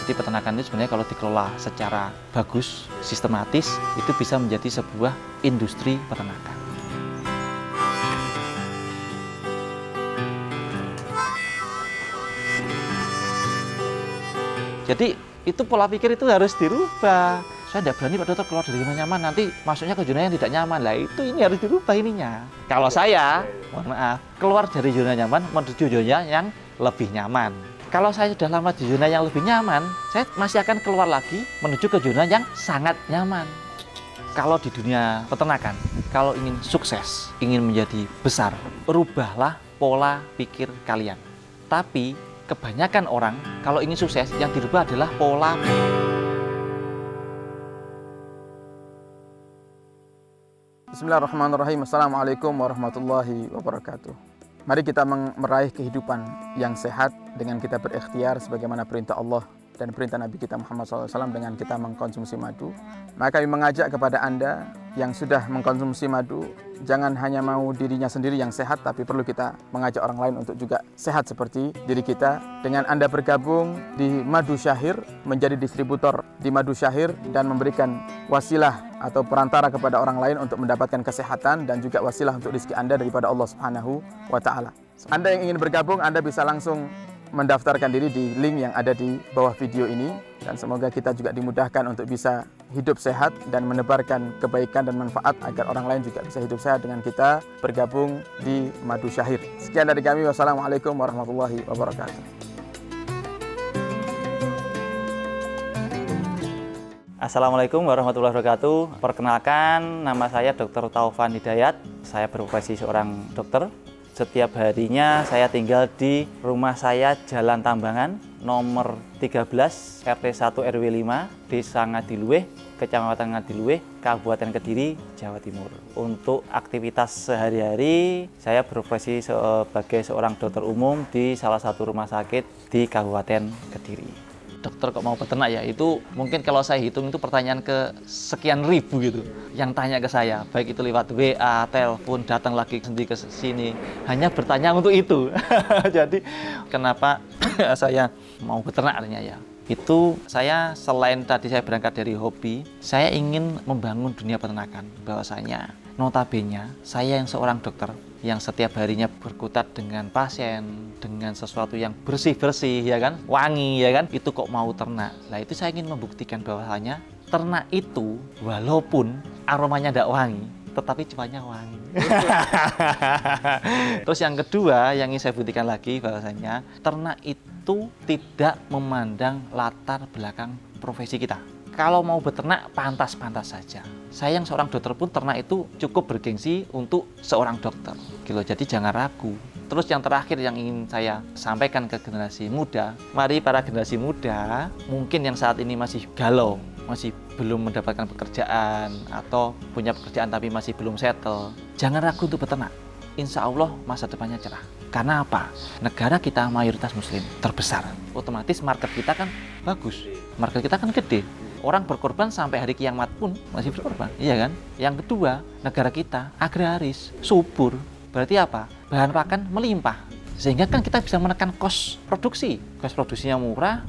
Jadi peternakan itu sebenarnya kalau dikelola secara bagus, sistematis, itu bisa menjadi sebuah industri peternakan. Jadi itu pola pikir itu harus dirubah. Saya tidak berani Pak Dokter keluar dari zona nyaman, nanti masuknya ke zona yang tidak nyaman. Lah itu ini harus dirubah ininya. Kalau saya, mohon maaf, keluar dari zona nyaman menuju zona yang lebih nyaman. Kalau saya sudah lama di zona yang lebih nyaman, saya masih akan keluar lagi menuju ke zona yang sangat nyaman. Kalau di dunia peternakan, kalau ingin sukses, ingin menjadi besar, rubahlah pola pikir kalian. Tapi kebanyakan orang kalau ingin sukses, yang dirubah adalah pola. Bismillahirrahmanirrahim. Assalamualaikum warahmatullahi wabarakatuh. Mari kita meraih kehidupan yang sehat dengan kita berikhtiar sebagaimana perintah Allah dan perintah Nabi kita Muhammad SAW dengan kita mengkonsumsi madu. Maka kami mengajak kepada Anda yang sudah mengkonsumsi madu, jangan hanya mau dirinya sendiri yang sehat, tapi perlu kita mengajak orang lain untuk juga sehat seperti diri kita. Dengan Anda bergabung di Madu Syahir, menjadi distributor di Madu Syahir dan memberikan wasilah atau perantara kepada orang lain untuk mendapatkan kesehatan dan juga wasilah untuk rezeki Anda daripada Allah Subhanahu wa Ta'ala. Anda yang ingin bergabung, Anda bisa langsung mendaftarkan diri di link yang ada di bawah video ini, dan semoga kita juga dimudahkan untuk bisa hidup sehat dan menebarkan kebaikan dan manfaat agar orang lain juga bisa hidup sehat dengan kita bergabung di Madu Syahir. Sekian dari kami, wassalamualaikum warahmatullahi wabarakatuh. Assalamualaikum warahmatullahi wabarakatuh. Perkenalkan, nama saya Dr. Taufan Hidayat. Saya berprofesi seorang dokter. Setiap harinya saya tinggal di rumah saya Jalan Tambangan nomor 13 RT 1 RW 5 Desa Ngadiluwih, Kecamatan Ngadiluwih, Kabupaten Kediri, Jawa Timur. Untuk aktivitas sehari-hari saya berprofesi sebagai seorang dokter umum di salah satu rumah sakit di Kabupaten Kediri. Dokter kok mau peternak ya? Itu mungkin kalau saya hitung itu pertanyaan ke sekian ribu gitu yang tanya ke saya, baik itu lewat WA, telepon, datang lagi sendiri ke sini, hanya bertanya untuk itu. Jadi kenapa saya mau peternak artinya ya? Itu saya selain tadi saya berangkat dari hobi, saya ingin membangun dunia peternakan. Bahwasanya notabene saya yang seorang dokter yang setiap harinya berkutat dengan pasien, dengan sesuatu yang bersih-bersih, ya kan, wangi, ya kan, itu kok mau ternak. Nah itu saya ingin membuktikan bahwasanya ternak itu walaupun aromanya tidak wangi, tetapi cuannya wangi. Terus yang kedua yang ingin saya buktikan lagi bahwasanya ternak itu tidak memandang latar belakang profesi kita. Kalau mau beternak pantas-pantas saja. Saya yang seorang dokter pun ternak itu cukup bergengsi untuk seorang dokter. Gitu. Jadi jangan ragu. Terus yang terakhir yang ingin saya sampaikan ke generasi muda, mari para generasi muda, mungkin yang saat ini masih galau, masih belum mendapatkan pekerjaan atau punya pekerjaan tapi masih belum settle, jangan ragu untuk beternak. Insya Allah masa depannya cerah. Karena apa? Negara kita mayoritas muslim terbesar. Otomatis market kita kan bagus. Market kita kan gede. Orang berkorban sampai hari kiamat pun masih berkorban, iya kan? Yang kedua, negara kita agraris, subur. Berarti apa? Bahan pakan melimpah. Sehingga kan kita bisa menekan kos produksi. Kos produksinya murah,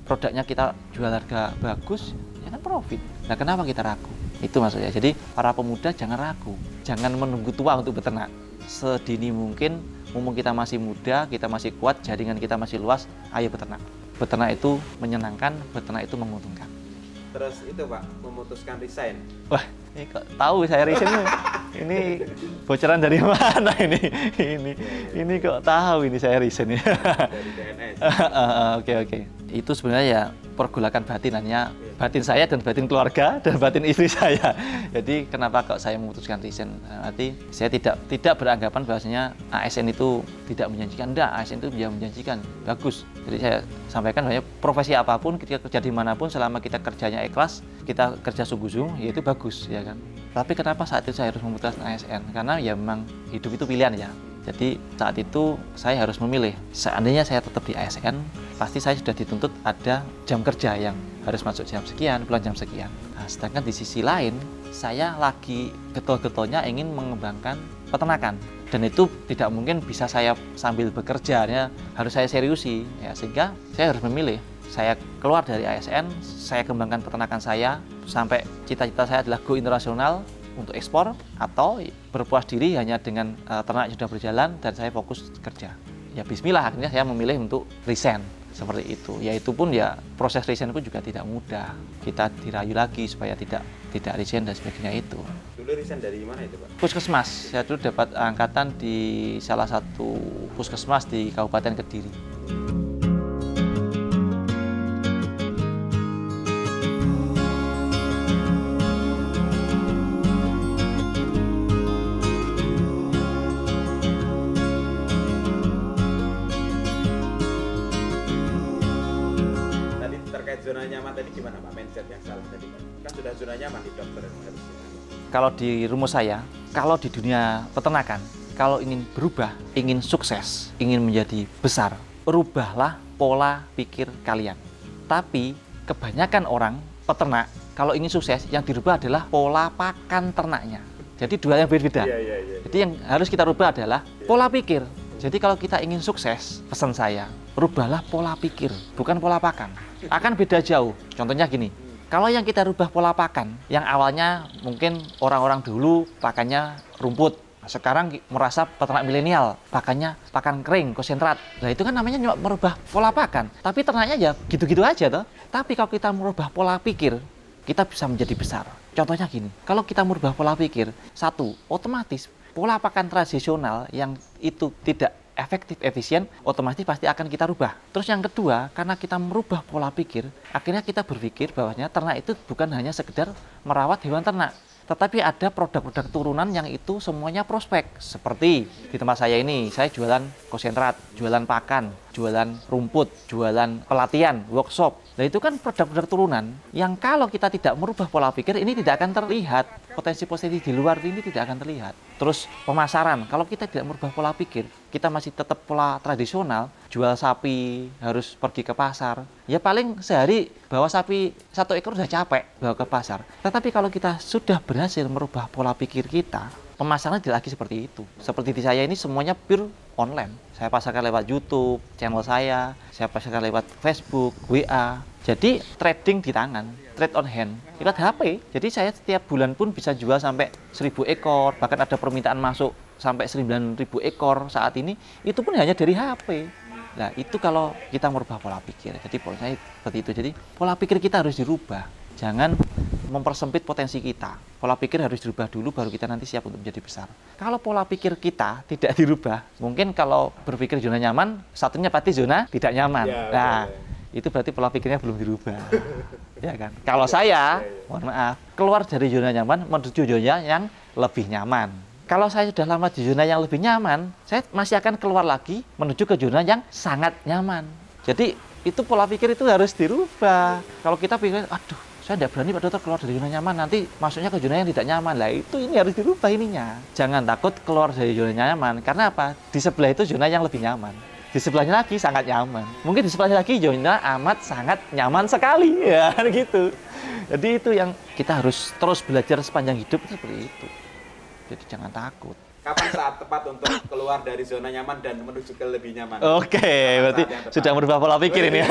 produknya kita jual harga bagus, ya kan profit. Nah, kenapa kita ragu? Itu maksudnya. Jadi para pemuda jangan ragu, jangan menunggu tua untuk beternak. Sedini mungkin, mumpung kita masih muda, kita masih kuat, jaringan kita masih luas, ayo beternak. Beternak itu menyenangkan, beternak itu menguntungkan. Terus itu Pak, memutuskan resign. Wah, ini kok tahu saya resign? Ini bocoran dari mana ini? Ini kok tahu ini saya resign? Dari DNS. Oke. Itu sebenarnya ya pergolakan batin, hanya batin saya dan batin keluarga dan batin istri saya. Jadi kenapa kok saya memutuskan resign? Arti saya tidak beranggapan bahwasanya ASN itu tidak menjanjikan. Enggak, ASN itu bisa menjanjikan, bagus. Jadi saya sampaikan bahwa profesi apapun, ketika kerja dimanapun, selama kita kerjanya ikhlas, kita kerja sungguh-sungguh, ya itu bagus, ya kan. Tapi kenapa saat itu saya harus memutuskan ASN? Karena ya memang hidup itu pilihan ya. Jadi saat itu saya harus memilih. Seandainya saya tetap di ASN, pasti saya sudah dituntut ada jam kerja yang harus masuk jam sekian, pulang jam sekian. Nah, sedangkan di sisi lain, saya lagi getol-getolnya ingin mengembangkan peternakan. Dan itu tidak mungkin bisa saya sambil bekerja, ya, harus saya seriusi. Ya, sehingga saya harus memilih. Saya keluar dari ASN, saya kembangkan peternakan saya, sampai cita-cita saya adalah go internasional untuk ekspor, atau berpuas diri hanya dengan ternak yang sudah berjalan dan saya fokus kerja. Ya bismillah, akhirnya saya memilih untuk resign seperti itu. Yaitu pun ya proses resign pun juga tidak mudah. Kita dirayu lagi supaya tidak resign dan sebagainya itu. Dulu resign dari mana itu Pak? Puskesmas, saya dulu dapat angkatan di salah satu puskesmas di Kabupaten Kediri. Tadi terkait zona nyaman tadi gimana Pak? Mindset yang salah tadi Pak? Kan sudah zona nyaman di dokter harusnya. Kalau di rumus saya, kalau di dunia peternakan, kalau ingin berubah, ingin sukses, ingin menjadi besar, rubahlah pola pikir kalian. Tapi kebanyakan orang peternak, kalau ingin sukses, yang dirubah adalah pola pakan ternaknya. Jadi dua yang berbeda. Iya. Jadi yang harus kita rubah adalah pola pikir. Jadi kalau kita ingin sukses, pesan saya, rubahlah pola pikir, bukan pola pakan. Akan beda jauh. Contohnya gini, kalau yang kita rubah pola pakan, yang awalnya mungkin orang-orang dulu pakannya rumput, sekarang merasa peternak milenial, pakannya pakan kering, konsentrat. Nah itu kan namanya cuma merubah pola pakan, tapi ternaknya ya gitu-gitu aja toh. Tapi kalau kita merubah pola pikir, kita bisa menjadi besar. Contohnya gini, kalau kita merubah pola pikir, satu, otomatis pola pakan tradisional yang itu tidak efektif, efisien, otomatis pasti akan kita rubah. Terus yang kedua, karena kita merubah pola pikir, akhirnya kita berpikir bahwasanya ternak itu bukan hanya sekedar merawat hewan ternak, tetapi ada produk-produk turunan yang itu semuanya prospek. Seperti di tempat saya ini, saya jualan konsentrat, jualan pakan, jualan rumput, jualan pelatihan, workshop. Nah itu kan produk-produk turunan yang kalau kita tidak merubah pola pikir, ini tidak akan terlihat. Potensi-potensi di luar ini tidak akan terlihat. Terus pemasaran, kalau kita tidak merubah pola pikir, kita masih tetap pola tradisional, jual sapi harus pergi ke pasar. Ya paling sehari bawa sapi 1 ekor udah capek bawa ke pasar. Tetapi kalau kita sudah berhasil merubah pola pikir kita, pemasaran tidak lagi seperti itu. Seperti di saya ini semuanya pure online. Saya pasarkan lewat YouTube, channel saya pasarkan lewat Facebook, WA. Jadi trading di tangan, trade on hand, lewat HP. Jadi saya setiap bulan pun bisa jual sampai 1.000 ekor, bahkan ada permintaan masuk sampai 9.000 ekor saat ini, itu pun hanya dari HP. Nah itu kalau kita merubah pola pikir. Jadi pola saya seperti itu. Jadi pola pikir kita harus dirubah. Jangan mempersempit potensi kita. Pola pikir harus dirubah dulu, baru kita nanti siap untuk menjadi besar. Kalau pola pikir kita tidak dirubah, mungkin kalau berpikir zona nyaman, satunya pasti zona tidak nyaman. Ya, nah, itu berarti pola pikirnya belum dirubah. Ya kan? Kalau saya, mohon maaf, keluar dari zona nyaman menuju zona yang lebih nyaman. Kalau saya sudah lama di zona yang lebih nyaman, saya masih akan keluar lagi menuju ke zona yang sangat nyaman. Jadi itu pola pikir itu harus dirubah. Kalau kita pikir, aduh, saya tidak berani Pak Dokter keluar dari zona nyaman, nanti masuknya ke zona yang tidak nyaman. Lah itu ini harus dirubah ininya. Jangan takut keluar dari zona nyaman. Karena apa? Di sebelah itu zona yang lebih nyaman. Di sebelahnya lagi sangat nyaman. Mungkin di sebelahnya lagi zona amat sangat nyaman sekali. Ya gitu. Jadi itu yang kita harus terus belajar sepanjang hidup seperti itu. Jadi jangan takut. Kapan saat tepat untuk keluar dari zona nyaman dan menuju ke lebih nyaman? Oke, berarti sudah merubah pola pikir ini.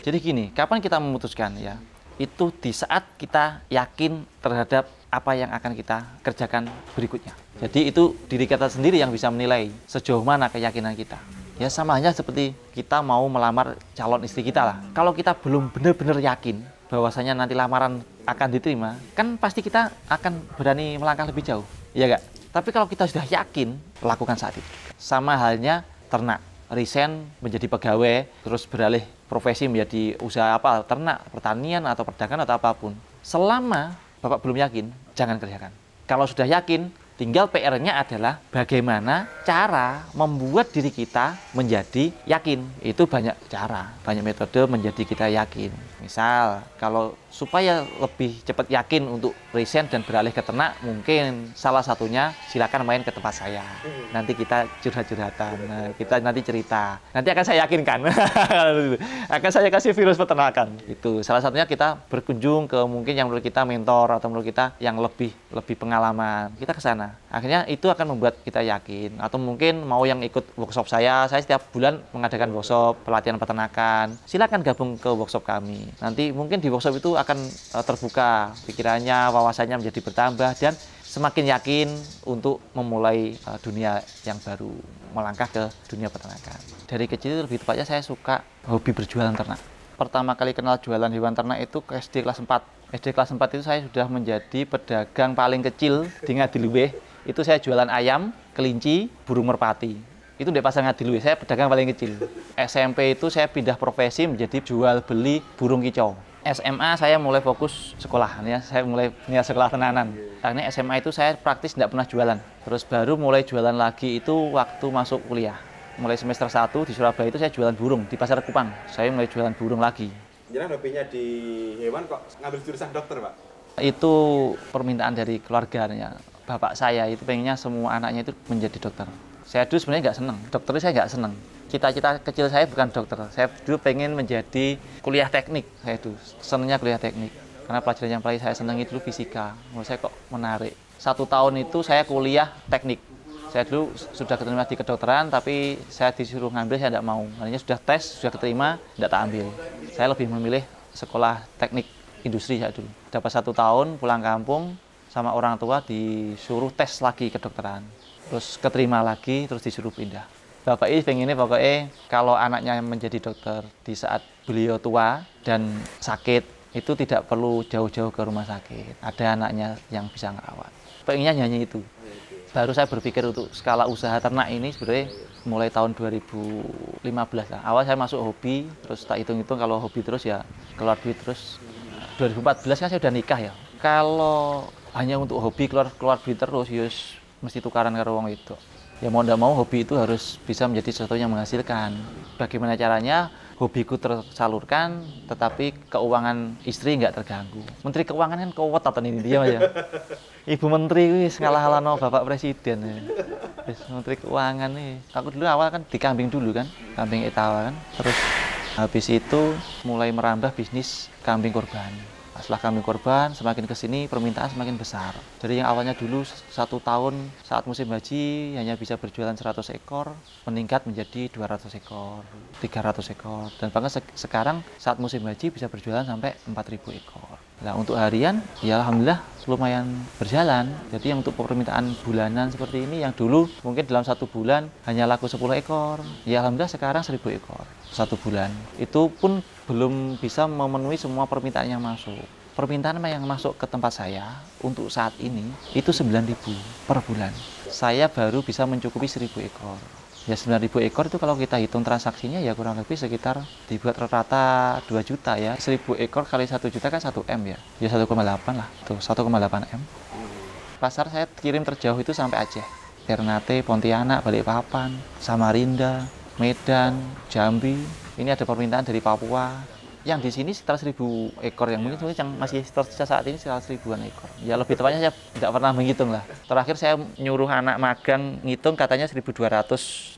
Jadi gini, kapan kita memutuskan ya? Itu di saat kita yakin terhadap apa yang akan kita kerjakan berikutnya. Jadi itu diri kita sendiri yang bisa menilai sejauh mana keyakinan kita. Ya sama halnya seperti kita mau melamar calon istri kita lah. Kalau kita belum benar-benar yakin bahwasanya nanti lamaran akan diterima, kan pasti kita akan berani melangkah lebih jauh. Iya nggak? Tapi kalau kita sudah yakin, lakukan saat itu. Sama halnya ternak. Resign menjadi pegawai, terus beralih profesi menjadi usaha apa, ternak, pertanian, atau perdagangan, atau apapun. Selama Bapak belum yakin, jangan kerjakan. Kalau sudah yakin, tinggal PR-nya adalah bagaimana cara membuat diri kita menjadi yakin. Itu banyak cara, banyak metode menjadi kita yakin. Misal, kalau supaya lebih cepat yakin untuk resign dan beralih ke ternak, mungkin salah satunya silakan main ke tempat saya. Nanti kita curhat-curhatan, kita nanti cerita. Nanti akan saya yakinkan. Akan saya kasih virus peternakan. Itu salah satunya kita berkunjung ke mungkin yang menurut kita mentor atau menurut kita yang lebih pengalaman. Kita ke sana. mana. Akhirnya itu akan membuat kita yakin. Atau mungkin mau yang ikut workshop saya setiap bulan mengadakan workshop pelatihan peternakan. Silakan gabung ke workshop kami. Nanti mungkin di workshop itu akan terbuka pikirannya, wawasannya menjadi bertambah, dan semakin yakin untuk memulai dunia yang baru, melangkah ke dunia peternakan. Dari kecil, lebih tepatnya saya suka hobi berjualan ternak. Pertama kali kenal jualan hewan ternak itu ke SD kelas 4. SD kelas 4 itu saya sudah menjadi pedagang paling kecil di Ngadiluwih. Itu saya jualan ayam, kelinci, burung merpati. Itu di pasar Ngadiluwih, saya pedagang paling kecil. SMP itu saya pindah profesi menjadi jual beli burung kicau. SMA saya mulai fokus sekolah, ya. Saya mulai niat sekolah tenanan. Karena SMA itu saya praktis tidak pernah jualan. Terus baru mulai jualan lagi itu waktu masuk kuliah. Mulai semester 1 di Surabaya itu saya jualan burung di Pasar Kupang. Saya mulai jualan burung lagi. Jangan hobinya di hewan kok ngambil jurusan dokter, Pak? Itu permintaan dari keluarganya. Bapak saya itu pengennya semua anaknya itu menjadi dokter. Saya dulu sebenarnya nggak senang, dokternya saya nggak senang. Cita-cita kecil saya bukan dokter. Saya dulu pengen menjadi kuliah teknik. Saya dulu senangnya kuliah teknik. Karena pelajaran yang paling saya senang itu fisika. Menurut saya kok menarik. 1 tahun itu saya kuliah teknik. Saya dulu sudah keterima di kedokteran, tapi saya disuruh ngambil, saya tidak mau. Artinya sudah tes, sudah keterima, tidak tak ambil. Saya lebih memilih sekolah teknik industri saya dulu. Dapat 1 tahun, pulang kampung, sama orang tua disuruh tes lagi kedokteran. Terus keterima lagi, terus disuruh pindah. Bapak ini pengennya pokoknya kalau anaknya menjadi dokter di saat beliau tua dan sakit, itu tidak perlu jauh-jauh ke rumah sakit. Ada anaknya yang bisa ngerawat. Pengennya nyanyi itu. Baru saya berpikir untuk skala usaha ternak ini sebenarnya mulai tahun 2015 lah. Awal saya masuk hobi, terus tak hitung-hitung kalau hobi terus ya keluar duit terus. 2014 kan saya udah nikah ya. Kalau hanya untuk hobi keluar duit terus, yus mesti tukaran karo wong itu. Ya mau ndak mau hobi itu harus bisa menjadi sesuatu yang menghasilkan. Bagaimana caranya hobiku tersalurkan, tetapi keuangan istri nggak terganggu. Menteri Keuangan kan kewet atau ini dia aja. Ibu Menteri wis ngalah-alahno Bapak Presiden. Wis Menteri Keuangan nih. Aku dulu awal kan di kambing dulu kan, kambing etawa kan. Terus habis itu mulai merambah bisnis kambing korban. Setelah kambing korban, semakin kesini permintaan semakin besar. Jadi yang awalnya dulu 1 tahun saat musim haji hanya bisa berjualan 100 ekor, meningkat menjadi 200 ekor, 300 ekor. Dan bahkan sekarang saat musim haji bisa berjualan sampai 4.000 ekor. Nah untuk harian, ya alhamdulillah lumayan berjalan. Jadi yang untuk permintaan bulanan seperti ini, yang dulu mungkin dalam 1 bulan hanya laku 10 ekor, ya alhamdulillah sekarang 1.000 ekor 1 bulan. Itu pun belum bisa memenuhi semua permintaan yang masuk. Permintaan yang masuk ke tempat saya untuk saat ini itu 9.000 per bulan. Saya baru bisa mencukupi 1.000 ekor. Ya 9.000 ekor itu kalau kita hitung transaksinya ya kurang lebih sekitar dibuat rata 2 juta ya. 1.000 ekor kali 1 juta kan 1 M ya. Ya 1,8 lah. Tuh 1,8 M. Pasar saya kirim terjauh itu sampai Aceh. Ternate, Pontianak, Balikpapan, Samarinda, Medan, Jambi. Ini ada permintaan dari Papua. Yang di sini sekitar 1.000 ekor, yang mungkin yang masih tersisa saat ini sekitar 1.000-an ekor. Ya lebih tepatnya saya tidak pernah menghitung lah. Terakhir saya nyuruh anak magang ngitung katanya 1.200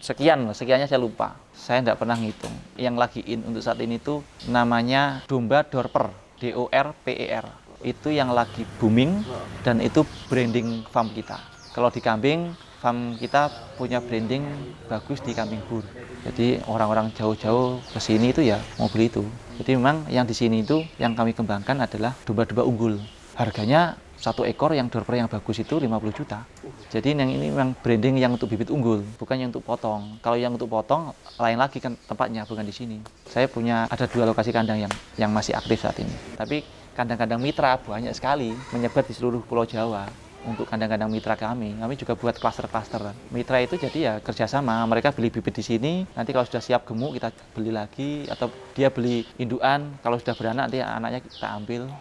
sekian, sekiannya saya lupa. Saya tidak pernah ngitung. Yang lagi in untuk saat ini tuh namanya domba dorper, DORPER. Itu yang lagi booming dan itu branding farm kita. Kalau di kambing, farm kita punya branding bagus di kambing bur. Jadi orang-orang jauh-jauh ke sini itu ya mau beli itu. Jadi memang yang di sini itu yang kami kembangkan adalah domba-domba unggul. Harganya 1 ekor yang dorper yang bagus itu 50 juta. Jadi yang ini memang branding yang untuk bibit unggul, bukan yang untuk potong. Kalau yang untuk potong lain lagi kan tempatnya, bukan di sini. Saya punya ada 2 lokasi kandang yang masih aktif saat ini. Tapi kandang-kandang mitra banyak sekali menyebar di seluruh Pulau Jawa. Untuk kandang-kandang mitra kami juga buat klaster-klaster. Mitra itu jadi ya kerjasama, mereka beli bibit di sini, nanti kalau sudah siap gemuk kita beli lagi, atau dia beli induan, kalau sudah beranak nanti anaknya kita ambil.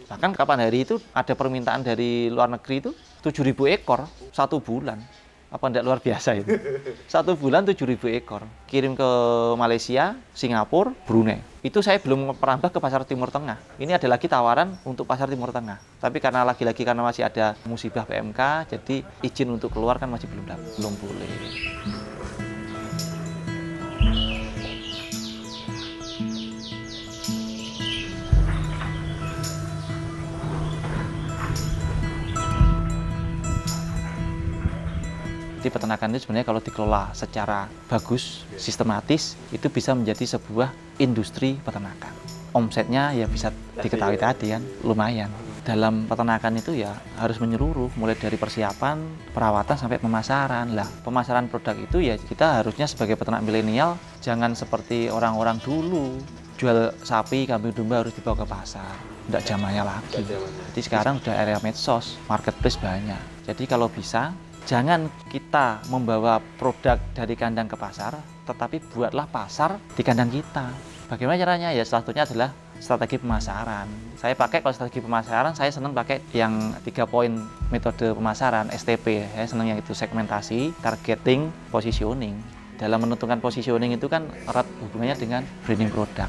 Bahkan kapan hari itu ada permintaan dari luar negeri itu 7.000 ekor 1 bulan. Apa enggak luar biasa itu? 1 bulan 7.000 ekor. Kirim ke Malaysia, Singapura, Brunei. Itu saya belum merambah ke pasar Timur Tengah. Ini ada lagi tawaran untuk pasar Timur Tengah. Tapi karena lagi-lagi karena masih ada musibah PMK, jadi izin untuk keluar kan masih belum boleh. Jadi peternakan itu sebenarnya kalau dikelola secara bagus, sistematis, itu bisa menjadi sebuah industri peternakan. Omsetnya ya bisa diketahui tadi kan, lumayan. Dalam peternakan itu ya harus menyeluruh, mulai dari persiapan, perawatan sampai pemasaran. Lah, pemasaran produk itu ya kita harusnya sebagai peternak milenial jangan seperti orang-orang dulu. Jual sapi, kambing, domba harus dibawa ke pasar. Tidak zamannya lagi. Jadi sekarang udah area medsos, marketplace banyak. Jadi kalau bisa, jangan kita membawa produk dari kandang ke pasar, tetapi buatlah pasar di kandang kita. Bagaimana caranya? Ya salah satunya adalah strategi pemasaran. Saya pakai kalau strategi pemasaran, saya senang pakai yang 3 poin metode pemasaran, STP. Saya senang yang itu, segmentasi, targeting, positioning. Dalam menentukan positioning itu kan erat hubungannya dengan branding produk.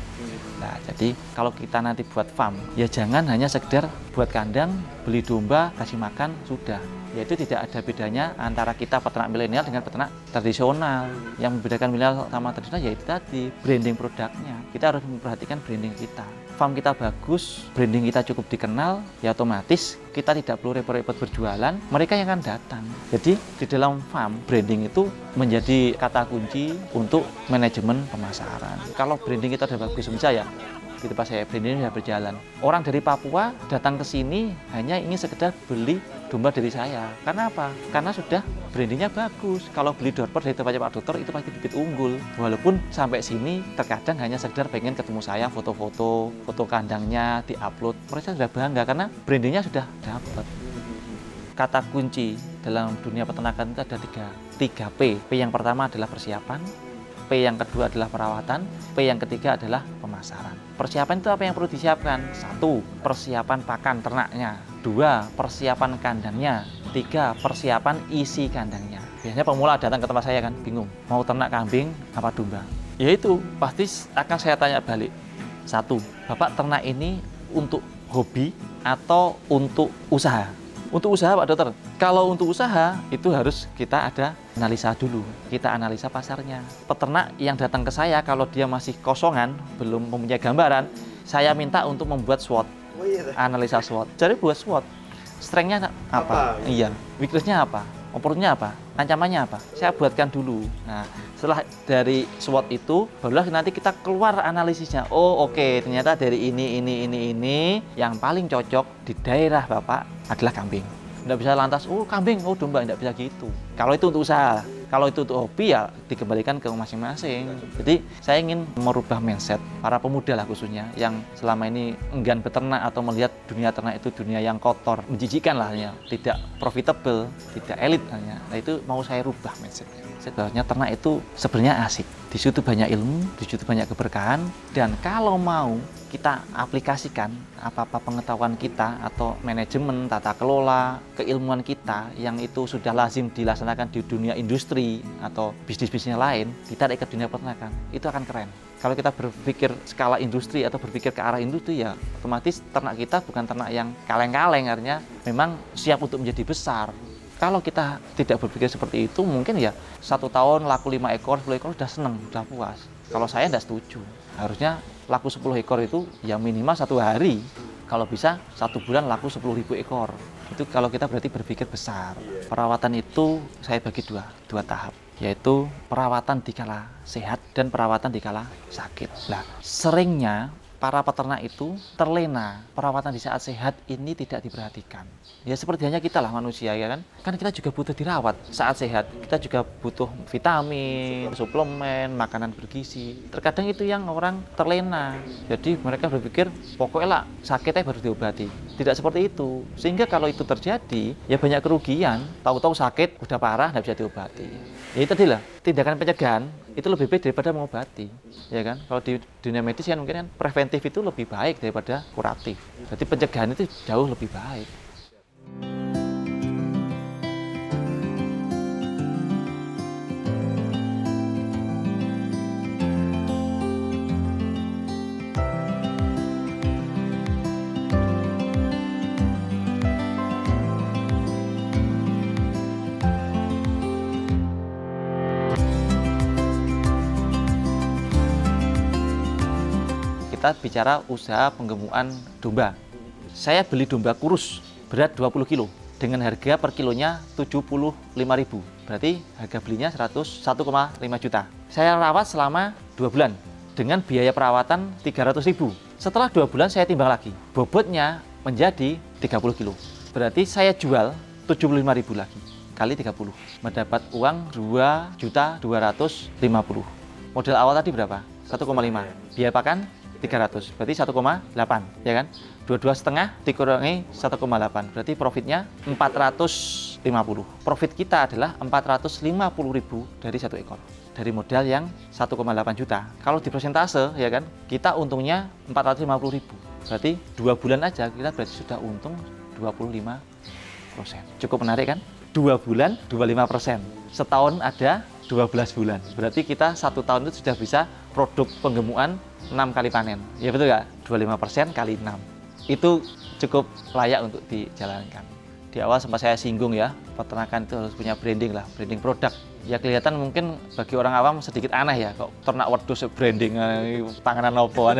Nah, jadi kalau kita nanti buat farm, ya jangan hanya sekedar buat kandang, beli domba, kasih makan, sudah. Yaitu tidak ada bedanya antara kita peternak milenial dengan peternak tradisional. Yang membedakan milenial sama tradisional yaitu tadi, branding produknya. Kita harus memperhatikan branding kita. Farm kita bagus, branding kita cukup dikenal, ya otomatis kita tidak perlu repot-repot berjualan, mereka yang akan datang. Jadi di dalam farm, branding itu menjadi kata kunci untuk manajemen pemasaran. Kalau branding kita sudah bagus, misalnya di tempat saya branding sudah berjalan. Orang dari Papua datang ke sini hanya ingin sekedar beli domba dari saya. Karena apa? Karena sudah brandingnya bagus. Kalau beli door-door dari tempatnya Pak Dokter itu pasti bibit unggul. Walaupun sampai sini terkadang hanya sekedar pengen ketemu saya, foto-foto, foto kandangnya diupload. Mereka sudah bangga karena brandingnya sudah dapat. Kata kunci dalam dunia peternakan itu ada 3 P. P yang pertama adalah persiapan, P yang kedua adalah perawatan, P yang ketiga adalah pemasaran. Persiapan itu apa yang perlu disiapkan? 1. Persiapan pakan ternaknya. 2. Persiapan kandangnya. 3. Persiapan isi kandangnya. Biasanya pemula datang ke tempat saya kan bingung, mau ternak kambing apa domba. Ya itu pasti akan saya tanya balik. 1. Bapak ternak ini untuk hobi atau untuk usaha? Untuk usaha Pak Dokter, kalau untuk usaha itu harus kita ada analisa dulu, kita analisa pasarnya. Peternak yang datang ke saya kalau dia masih kosongan, belum mempunyai gambaran, saya minta untuk membuat SWOT, analisa SWOT. Jadi buat SWOT, strength-nya apa? Iya, weakness-nya apa? Opportunity-nya apa? Ancamannya apa? Saya buatkan dulu. Nah, setelah dari SWOT itu, barulah nanti kita keluar analisisnya. Oh, oke, ternyata dari ini yang paling cocok di daerah Bapak adalah kambing. Tidak bisa lantas, oh kambing, oh domba, tidak bisa gitu. Kalau itu untuk usaha, kalau itu untuk hobi ya dikembalikan ke masing-masing. Jadi saya ingin merubah mindset para pemuda lah khususnya yang selama ini enggan beternak atau melihat dunia ternak itu dunia yang kotor, menjijikan lah ya, tidak profitable, tidak elit hanya. Nah itu mau saya rubah mindsetnya. Sebenarnya ternak itu sebenarnya asik. Di situ banyak ilmu, di situ banyak keberkahan, dan kalau mau kita aplikasikan apa-apa pengetahuan kita atau manajemen, tata kelola, keilmuan kita yang itu sudah lazim dilaksanakan di dunia industri atau bisnis-bisnisnya lain, ditarik ke dunia peternakan, itu akan keren. Kalau kita berpikir skala industri atau berpikir ke arah industri ya otomatis ternak kita bukan ternak yang kaleng-kaleng, artinya memang siap untuk menjadi besar. Kalau kita tidak berpikir seperti itu, mungkin ya 1 tahun laku 5 ekor, 10 ekor sudah senang, sudah puas. Kalau saya tidak setuju, harusnya laku 10 ekor itu ya minimal 1 hari. Kalau bisa 1 bulan laku 10.000 ekor. Itu kalau kita berarti berpikir besar. Perawatan itu saya bagi dua tahap, yaitu perawatan dikala sehat dan perawatan dikala sakit. Nah, seringnya para peternak itu terlena, perawatan di saat sehat ini tidak diperhatikan. Ya seperti hanya kita lah manusia ya kan. Kan kita juga butuh dirawat saat sehat. Kita juga butuh vitamin, suplemen, makanan bergizi. Terkadang itu yang orang terlena. Jadi mereka berpikir pokoknya lah sakitnya baru diobati. Tidak seperti itu. Sehingga kalau itu terjadi ya banyak kerugian. Tahu-tahu sakit udah parah nggak bisa diobati. Ya itu tadi lah, tindakan pencegahan itu lebih baik daripada mengobati, ya kan? Kalau di dunia medis kan mungkin kan preventif itu lebih baik daripada kuratif. Jadi pencegahan itu jauh lebih baik. Kita bicara usaha penggemukan domba. Saya beli domba kurus berat 20 kilo dengan harga per kilonya 75.000. berarti harga belinya 1,5 juta. Saya rawat selama 2 bulan dengan biaya perawatan 300.000. Setelah 2 bulan saya timbang lagi, bobotnya menjadi 30 kilo. Berarti saya jual 75.000 lagi kali 30, mendapat uang 2.250.000. Modal awal tadi berapa? 1,5. Biaya pakan 300, berarti 1,8, ya kan? 22,5 dikurangi 1,8, berarti profitnya 450. Profit kita adalah 450.000 dari 1 ekor. Dari modal yang 1,8 juta. Kalau di persentase, ya kan, kita untungnya 450.000. Berarti 2 bulan aja kita berarti sudah untung 25%. Cukup menarik kan? 2 bulan 25%. Setahun ada 12 bulan. Berarti kita 1 tahun itu sudah bisa produk penggemukan 6 kali panen. Ya betul nggak? 25% kali 6. Itu cukup layak untuk dijalankan. Di awal sempat saya singgung ya, peternakan itu harus punya branding lah, branding produk. Ya kelihatan mungkin bagi orang awam sedikit aneh ya, kok ternak wedhus branding panganan opo.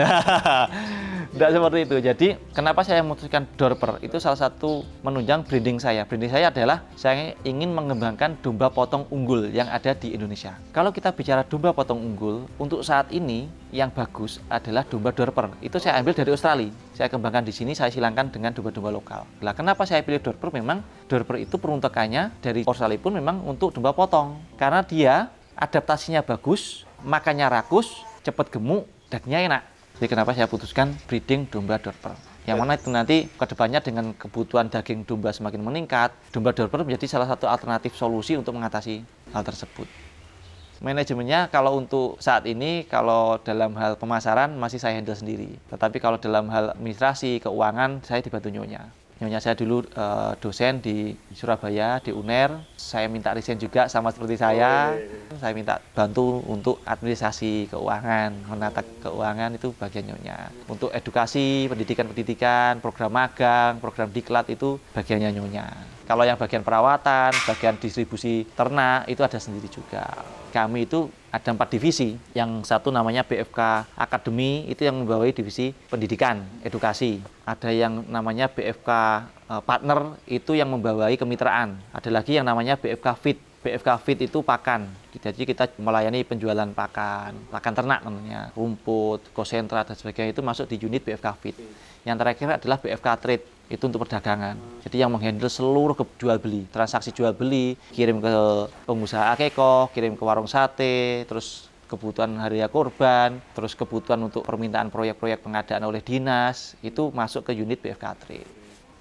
Tidak seperti itu. Jadi kenapa saya memutuskan Dorper? Itu salah satu menunjang branding saya. Branding saya adalah saya ingin mengembangkan domba potong unggul yang ada di Indonesia. Kalau kita bicara domba potong unggul, untuk saat ini yang bagus adalah domba Dorper. Itu saya ambil dari Australia. Saya kembangkan di sini, saya silangkan dengan domba-domba lokal. Nah, kenapa saya pilih Dorper? Memang Dorper itu peruntukannya dari Australia pun memang untuk domba potong. Karena dia adaptasinya bagus, makannya rakus, cepat gemuk, dagingnya enak. Jadi kenapa saya putuskan breeding domba Dorper. Yang mana itu nanti kedepannya dengan kebutuhan daging domba semakin meningkat, domba Dorper menjadi salah satu alternatif solusi untuk mengatasi hal tersebut. Manajemennya kalau untuk saat ini, kalau dalam hal pemasaran masih saya handle sendiri. Tetapi kalau dalam hal administrasi, keuangan, saya dibantu nyonya. Nyonya saya dulu dosen di Surabaya, di UNER. Saya minta resign juga sama seperti saya. Saya minta bantu untuk administrasi keuangan, menata keuangan itu bagian nyonya. Untuk edukasi, pendidikan, program magang, program diklat itu bagiannya nyonya. Kalau yang bagian perawatan, bagian distribusi ternak itu ada sendiri juga. Kami itu ada 4 divisi. Yang satu namanya BFK Academy, itu yang membawahi divisi pendidikan, edukasi. Ada yang namanya BFK Partner, itu yang membawahi kemitraan. Ada lagi yang namanya BFK Feed. BFK Feed itu pakan. Jadi kita melayani penjualan pakan ternak namanya, rumput, konsentra dan sebagainya itu masuk di unit BFK Feed. Yang terakhir adalah BFK Trade, itu untuk perdagangan. Jadi yang menghandle seluruh jual beli, transaksi jual beli, kirim ke pengusaha akeko, kirim ke warung sate, terus kebutuhan hari raya kurban, terus kebutuhan untuk permintaan proyek-proyek pengadaan oleh dinas, itu masuk ke unit BFK Trade.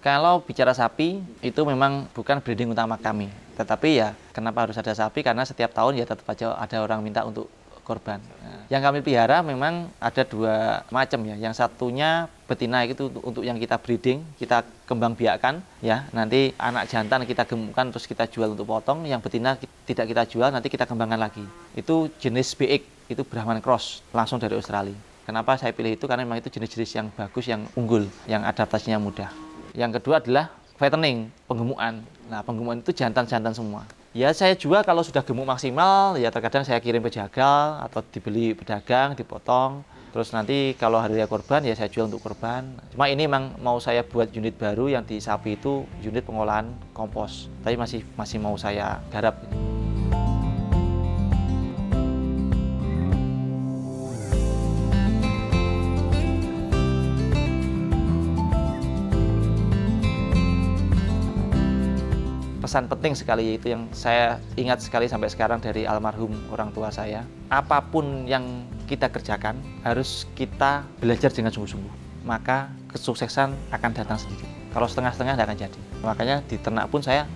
Kalau bicara sapi, itu memang bukan breeding utama kami. Tetapi ya, kenapa harus ada sapi? Karena setiap tahun ya tetap aja ada orang minta untuk korban. Nah, yang kami pelihara memang ada 2 macam ya. Yang satunya betina itu untuk yang kita breeding, kita kembang biakkan ya. Nanti anak jantan kita gemukkan terus kita jual untuk potong. Yang betina tidak kita jual, nanti kita kembangkan lagi. Itu jenis BX, itu Brahman Cross, langsung dari Australia. Kenapa saya pilih itu? Karena memang itu jenis-jenis yang bagus, yang unggul, yang adaptasinya mudah. Yang kedua adalah fattening, penggemukan. Nah, penggemukan itu jantan-jantan semua. Ya saya jual kalau sudah gemuk maksimal, ya terkadang saya kirim ke jagal atau dibeli pedagang, dipotong. Terus nanti kalau hari raya kurban ya saya jual untuk kurban. Cuma ini memang mau saya buat unit baru yang di sapi itu unit pengolahan kompos. Tapi masih mau saya garap. Pesan penting sekali itu yang saya ingat sekali sampai sekarang dari almarhum orang tua saya. Apapun yang kita kerjakan harus kita belajar dengan sungguh-sungguh. Maka kesuksesan akan datang sendiri. Kalau setengah-setengah tidak akan jadi. Makanya di ternak pun saya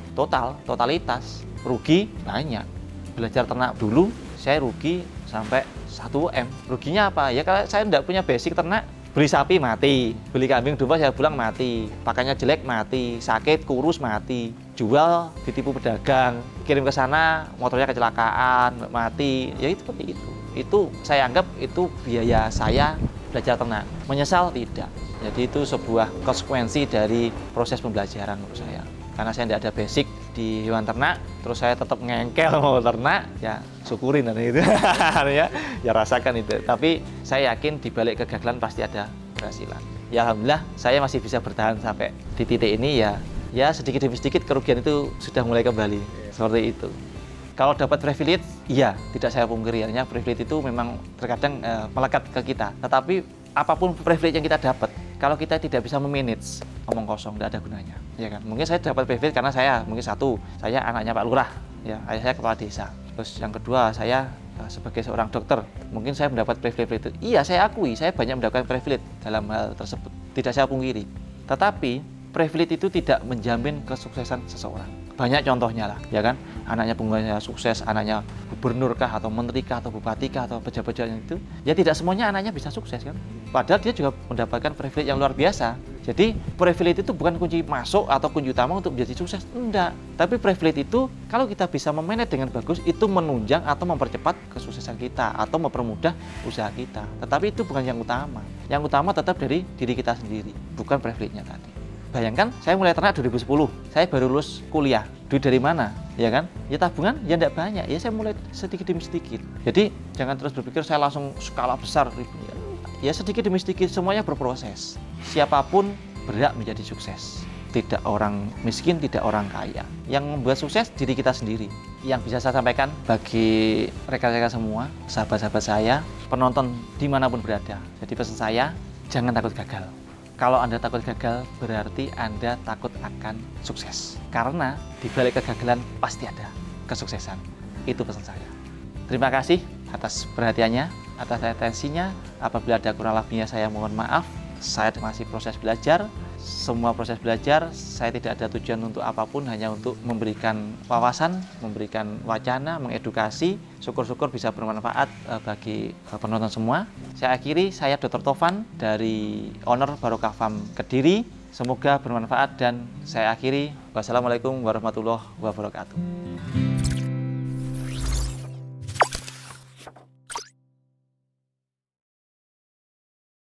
totalitas. Rugi banyak. Belajar ternak dulu saya rugi sampai 1 M. Ruginya apa? Ya kalau saya tidak punya basic ternak, beli sapi mati, beli kambing domba saya pulang mati, pakannya jelek mati, sakit kurus mati, jual ditipu pedagang, kirim ke sana motornya kecelakaan mati, ya itu seperti itu. Itu saya anggap itu biaya saya belajar ternak. Menyesal tidak. Jadi itu sebuah konsekuensi dari proses pembelajaran menurut saya. Karena saya tidak ada basic di hewan ternak, terus saya tetap ngengkel mau ternak, ya syukurin itu. ya rasakan itu. Tapi saya yakin di balik kegagalan pasti ada keberhasilan. Ya alhamdulillah saya masih bisa bertahan sampai di titik ini ya sedikit demi sedikit kerugian itu sudah mulai kembali. Seperti itu. Kalau dapat privilege, iya, tidak saya pungkiri. Artinya privilege itu memang terkadang melekat ke kita. Tetapi apapun privilege yang kita dapat, kalau kita tidak bisa memanage, omong kosong, tidak ada gunanya. Ya kan? Mungkin saya dapat privilege karena saya, mungkin satu, saya anaknya Pak Lurah, ya, ayah saya kepala desa. Terus yang kedua, saya sebagai seorang dokter, mungkin saya mendapat privilege itu. Iya, saya akui, saya banyak mendapatkan privilege dalam hal tersebut. Tidak saya pungkiri. Tetapi privilege itu tidak menjamin kesuksesan seseorang. Banyak contohnya lah, ya kan? Anaknya pengusaha sukses, anaknya gubernur kah, atau menteri kah, atau bupati kah, atau pejabat itu, ya tidak semuanya anaknya bisa sukses kan? Padahal dia juga mendapatkan privilege yang luar biasa. Jadi privilege itu bukan kunci masuk atau kunci utama untuk menjadi sukses, enggak. Tapi privilege itu kalau kita bisa memanage dengan bagus, itu menunjang atau mempercepat kesuksesan kita atau mempermudah usaha kita. Tetapi itu bukan yang utama. Yang utama tetap dari diri kita sendiri, bukan privilege-nya tadi. Bayangkan, saya mulai ternak 2010, saya baru lulus kuliah. Duit dari mana? Ya kan? Ya tabungan, ya tidak banyak. Ya saya mulai sedikit demi sedikit. Jadi jangan terus berpikir saya langsung skala besar. Ya sedikit demi sedikit, semuanya berproses. Siapapun berhak menjadi sukses. Tidak orang miskin, tidak orang kaya. Yang membuat sukses diri kita sendiri. Yang bisa saya sampaikan bagi rekan-rekan semua, sahabat-sahabat saya, penonton dimanapun berada. Jadi pesan saya, jangan takut gagal. Kalau Anda takut gagal, berarti Anda takut akan sukses. Karena di balik kegagalan pasti ada kesuksesan. Itu pesan saya. Terima kasih atas perhatiannya, atas atensinya. Apabila ada kurang lebihnya saya mohon maaf. Saya masih proses belajar. Semua proses belajar, saya tidak ada tujuan untuk apapun, hanya untuk memberikan wawasan, memberikan wacana, mengedukasi. Syukur-syukur bisa bermanfaat bagi penonton semua. Saya akhiri, saya Dr. Tovan dari Owner Barokah Farm Kediri. Semoga bermanfaat dan saya akhiri. Wassalamualaikum warahmatullahi wabarakatuh.